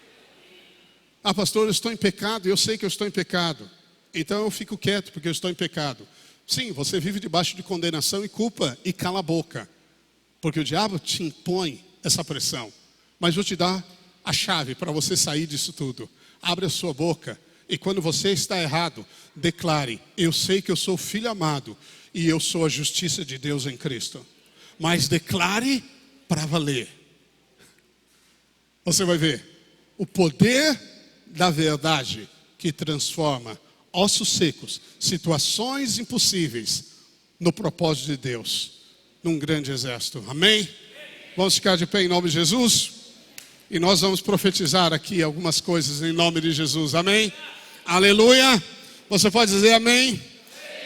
Ah, pastor, eu estou em pecado. Eu sei que eu estou em pecado. Então eu fico quieto porque eu estou em pecado. Sim, você vive debaixo de condenação e culpa e cala a boca. Porque o diabo te impõe essa pressão. Mas vou te dar a chave para você sair disso tudo. Abre a sua boca e quando você está errado, declare: eu sei que eu sou filho amado e eu sou a justiça de Deus em Cristo. Mas declare para valer. Você vai ver o poder da verdade que transforma ossos secos, situações impossíveis, no propósito de Deus, num grande exército. Amém? Vamos ficar de pé em nome de Jesus? E nós vamos profetizar aqui algumas coisas em nome de Jesus. Amém? Aleluia! Você pode dizer amém?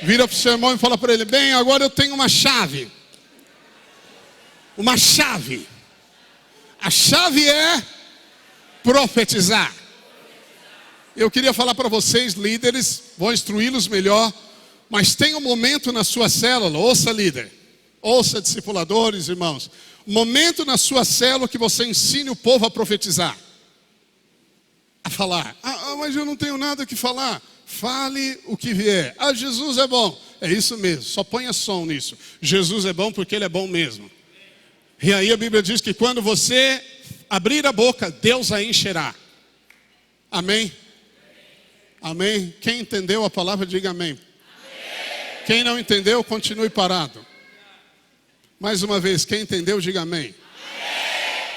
Vira para o seu irmão e fala para ele: bem, agora eu tenho uma chave. Uma chave. A chave é profetizar. Eu queria falar para vocês, líderes, vou instruí-los melhor, mas tem um momento na sua célula, ouça líder, ouça discipuladores, irmãos, momento na sua célula que você ensine o povo a profetizar, a falar. Mas eu não tenho nada que falar. Fale o que vier. Ah, Jesus é bom. É isso mesmo, só ponha som nisso. Jesus é bom porque Ele é bom mesmo. E aí a Bíblia diz que quando você abrir a boca, Deus a encherá. Amém? Amém? Quem entendeu a palavra, diga amém. Amém. Quem não entendeu, continue parado. Mais uma vez, quem entendeu, diga amém.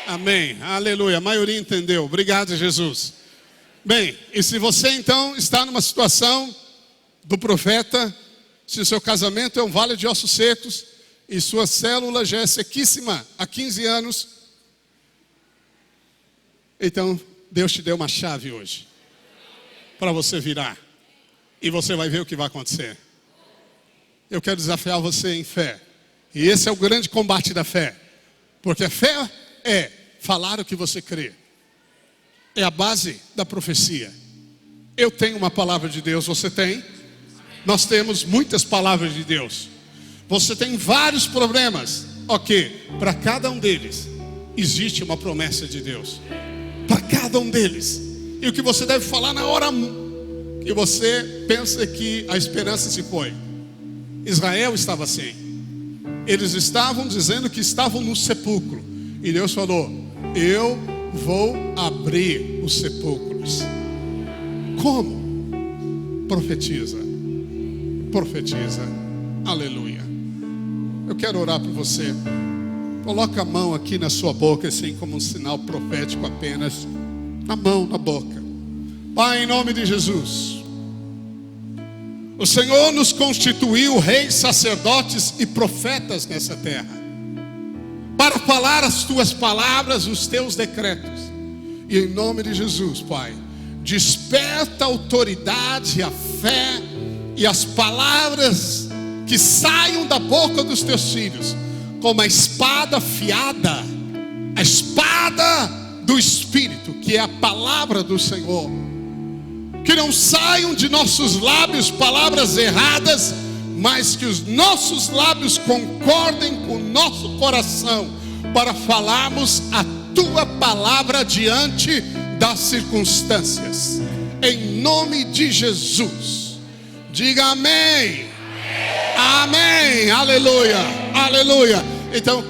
Amém. Amém. Aleluia. A maioria entendeu. Obrigado, Jesus. Bem, e se você então está numa situação do profeta, se o seu casamento é um vale de ossos secos e sua célula já é sequíssima há 15 anos, então Deus te deu uma chave hoje para você virar e você vai ver o que vai acontecer. Eu quero desafiar você em fé, e esse é o grande combate da fé, porque a fé é falar o que você crê, é a base da profecia. Eu tenho uma palavra de Deus, você tem? Nós temos muitas palavras de Deus. Você tem vários problemas, ok, para cada um deles existe uma promessa de Deus, para cada um deles. E o que você deve falar na hora que você pensa que a esperança se foi. Israel estava assim. Eles estavam dizendo que estavam no sepulcro. E Deus falou: eu vou abrir os sepulcros. Como? Profetiza. Profetiza. Aleluia. Eu quero orar por você. Coloca a mão aqui na sua boca, assim como um sinal profético apenas. Na mão, na boca. Pai, em nome de Jesus, o Senhor nos constituiu reis, sacerdotes e profetas nessa terra, para falar as tuas palavras, os teus decretos. E em nome de Jesus, Pai, desperta a autoridade, a fé e as palavras que saiam da boca dos teus filhos como a espada afiada, a espada do Espírito, que é a palavra do Senhor. Que não saiam de nossos lábios palavras erradas, mas que os nossos lábios concordem com o nosso coração para falarmos a tua palavra diante das circunstâncias. Em nome de Jesus. Diga amém. Amém. Aleluia. Aleluia. Então